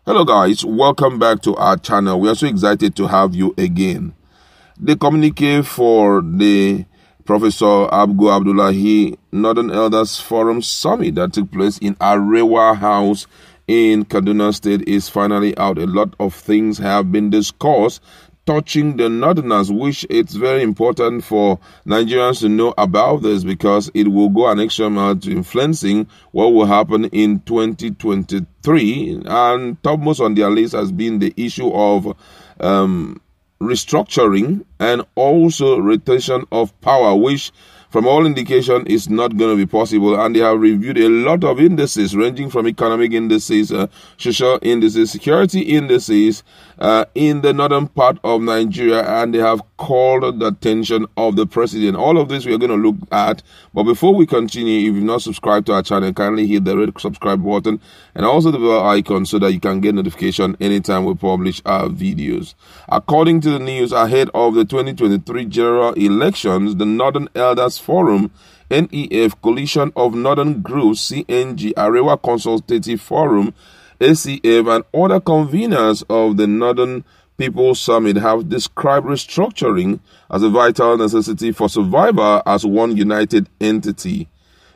Hello guys, welcome back to our channel. We are so excited to have you again. The communique for the Professor Abu Abdullahi Northern Elders Forum Summit that took place in Arewa House in Kaduna State is finally out. A lot of things have been discussed touching the Northerners, which it's very important for Nigerians to know about this because it will go an extra mile to influencing what will happen in 2023. And topmost on their list has been the issue of restructuring and also rotation of power, which from all indication is not going to be possible. And they have reviewed a lot of indices ranging from economic indices, social indices, security indices in the northern part of Nigeria, and they have called the attention of the president. All of this we are going to look at. But before we continue, if you've not subscribed to our channel, kindly hit the red subscribe button and also the bell icon so that you can get notification anytime we publish our videos. According to the news, ahead of the 2023 general elections, the Northern Elders Forum, NEF, Coalition of Northern Groups, CNG, Arewa Consultative Forum, ACF, and other conveners of the Northern People's Summit have described restructuring as a vital necessity for survival as one united entity.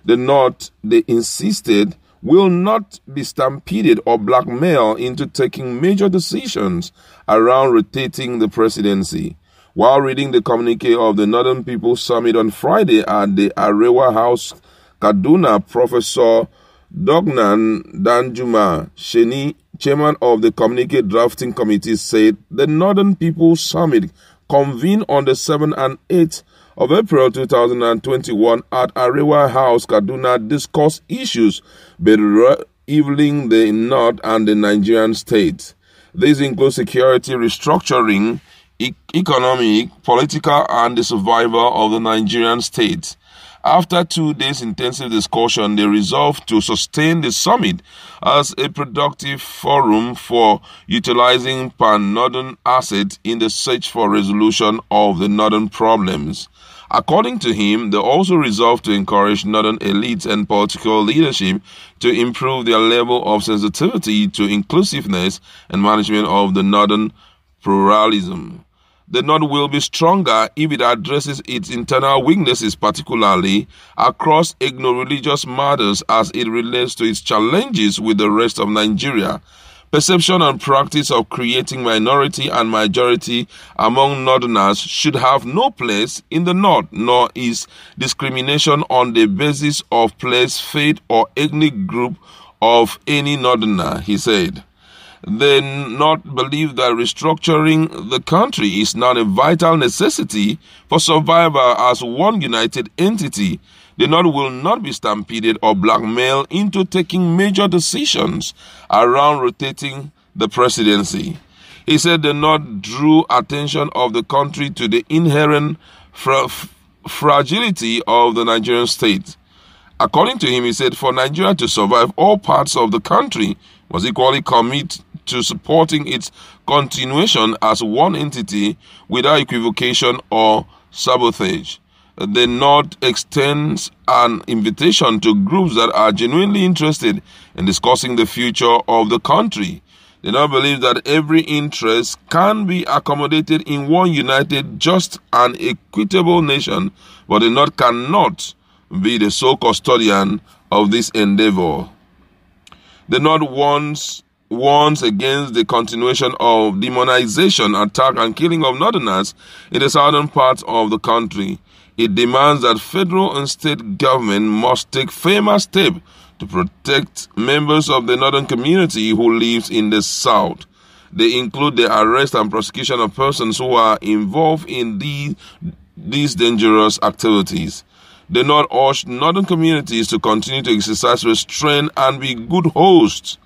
The North, they insisted, will not be stampeded or blackmailed into taking major decisions around rotating the presidency. While reading the communique of the Northern People's Summit on Friday at the Arewa House, Kaduna, Professor Dognan Danjuma Sheni, chairman of the communique drafting committee, said the Northern People's Summit convened on the 7th and 8th of April 2021 at Arewa House, Kaduna, discussed issues bereaving the North and the Nigerian state. These include security, restructuring, economic, political, and the survival of the Nigerian state. After 2 days intensive discussion, they resolved to sustain the summit as a productive forum for utilizing pan-northern assets in the search for resolution of the northern problems. According to him, they also resolved to encourage northern elites and political leadership to improve their level of sensitivity to inclusiveness and management of the northern pluralism. The North will be stronger if it addresses its internal weaknesses, particularly across ethno-religious matters as it relates to its challenges with the rest of Nigeria. Perception and practice of creating minority and majority among Northerners should have no place in the North, nor is discrimination on the basis of place, faith, or ethnic group of any Northerner, he said. They not believe that restructuring the country is now a vital necessity for survival as one united entity. The North will not be stampeded or blackmailed into taking major decisions around rotating the presidency. He said the North drew attention of the country to the inherent fragility of the Nigerian state. According to him, he said, for Nigeria to survive, all parts of the country must equally commit to supporting its continuation as one entity without equivocation or sabotage. The North extends an invitation to groups that are genuinely interested in discussing the future of the country. They now believe that every interest can be accommodated in one united, just, and equitable nation, but the North cannot be the sole custodian of this endeavor. The North warns against the continuation of demonization, attack, and killing of Northerners in the southern parts of the country. It demands that federal and state government must take firmer steps to protect members of the northern community who lives in the south. They include the arrest and prosecution of persons who are involved in these dangerous activities. The North urged northern communities to continue to exercise restraint and be good hosts.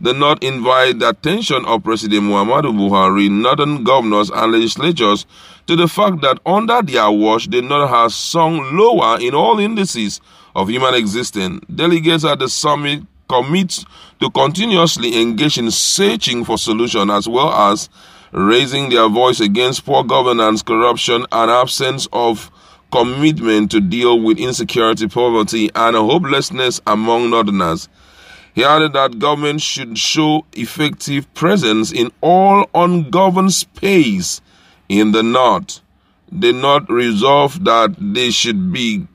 The North invite the attention of President Muhammadu Buhari, northern governors and legislatures to the fact that under their watch, the North has sunk lower in all indices of human existence. Delegates at the summit commit to continuously engage in searching for solutions as well as raising their voice against poor governance, corruption, and absence of commitment to deal with insecurity, poverty, and hopelessness among Northerners. He added that government should show effective presence in all ungoverned space in the North. The North resolved that there should be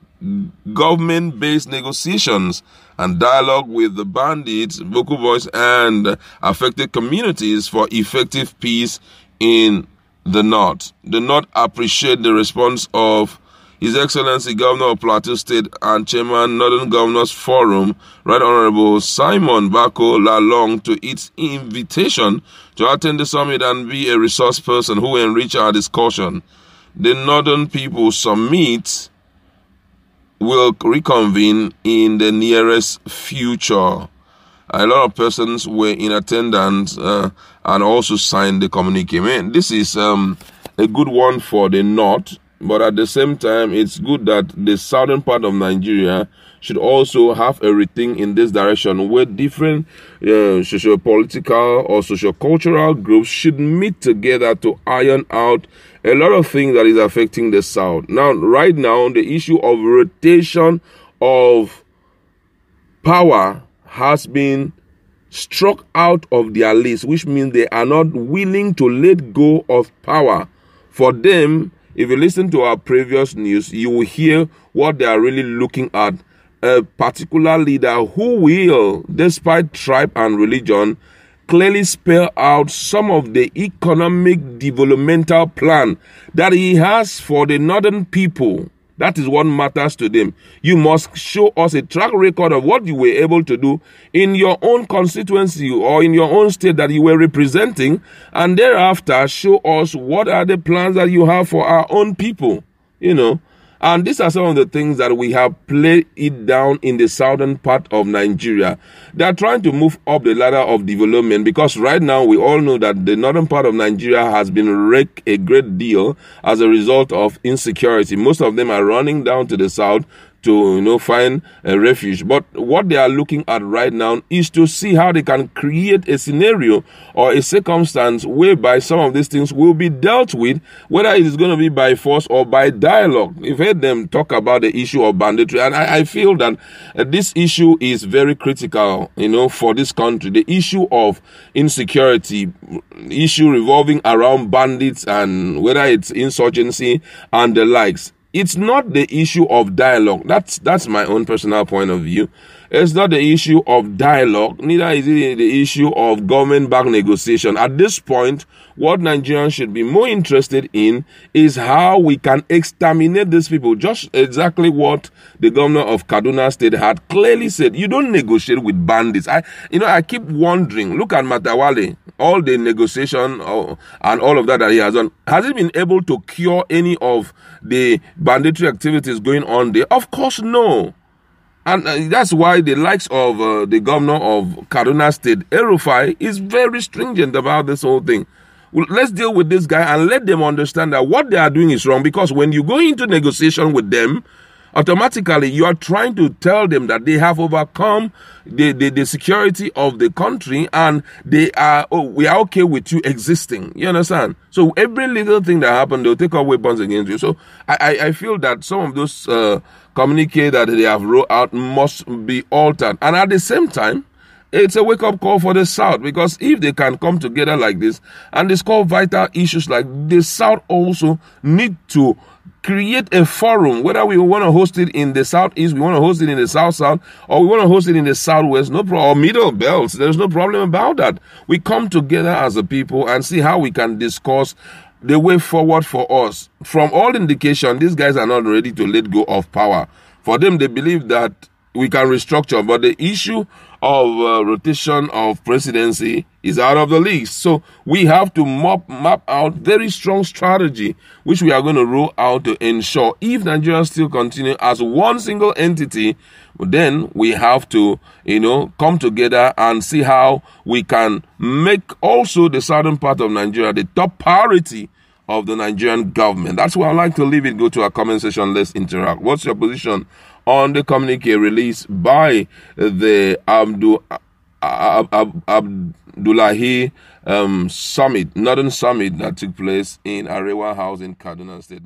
government-based negotiations and dialogue with the bandits, vocal voice, and affected communities for effective peace in the North. The North appreciate the response of His Excellency Governor of Plateau State and Chairman Northern Governors Forum, Right Honorable Simon Bako Lalong, to its invitation to attend the summit and be a resource person who will enrich our discussion. The Northern People Summit will reconvene in the nearest future. A lot of persons were in attendance and also signed the communique. Man, this is a good one for the North, but at the same time, it's good that the southern part of Nigeria should also have a rethink in this direction, where different socio-political or socio-cultural groups should meet together to iron out a lot of things that is affecting the South. Now, right now, the issue of rotation of power has been struck out of their list, which means they are not willing to let go of power. For them, if you listen to our previous news, you will hear what they are really looking at. A particular leader who will, despite tribe and religion, clearly spell out some of the economic developmental plan that he has for the northern people. That is what matters to them. You must show us a track record of what you were able to do in your own constituency or in your own state that you were representing, and thereafter show us what are the plans that you have for our own people, And these are some of the things that we have played it down in the southern part of Nigeria. They are trying to move up the ladder of development, because right now we all know that the northern part of Nigeria has been wrecked a great deal as a result of insecurity. Most of them are running down to the south to find a refuge. But what they are looking at right now is to see how they can create a scenario or a circumstance whereby some of these things will be dealt with, whether it is going to be by force or by dialogue. You've heard them talk about the issue of banditry, and I feel that this issue is very critical, for this country. The issue of insecurity, issue revolving around bandits and whether it's insurgency and the likes. It's not the issue of dialogue. That's my own personal point of view. It's not the issue of dialogue. Neither is it the issue of government-backed negotiation. At this point, what Nigerians should be more interested in is how we can exterminate these people. Just exactly what the governor of Kaduna State had clearly said. You don't negotiate with bandits. I keep wondering. Look at Matawale. All the negotiation and all of that he has done. Has he been able to cure any of the banditry activities going on there? Of course, no. And that's why the likes of the governor of Kaduna State, Arewa, is very stringent about this whole thing. Well, let's deal with this guy and let them understand that what they are doing is wrong, because when you go into negotiation with them, automatically you are trying to tell them that they have overcome the security of the country and we are okay with you existing. You understand? So every little thing that happened, they'll take out weapons against you. So I feel that some of those communique that they have wrote out must be altered. And at the same time, it's a wake-up call for the South, because if they can come together like this and discuss vital issues like the South also need to create a forum, whether we want to host it in the Southeast, we want to host it in the South-South, or we want to host it in the Southwest, no problem, or Middle Belts, there's no problem about that. We come together as a people and see how we can discuss the way forward for us. From all indication, these guys are not ready to let go of power. For them, they believe that we can restructure, but the issue of rotation of presidency is out of the league. So we have to map out very strong strategy, which we are going to roll out to ensure if Nigeria still continue as one single entity, then we have to, come together and see how we can make also the southern part of Nigeria the top priority of the Nigerian government. That's where I'd like to leave it. Go to our comment section. Let's interact. What's your position on the communique released by the Abdullahi Summit, Northern Summit that took place in Arewa House in Kaduna State?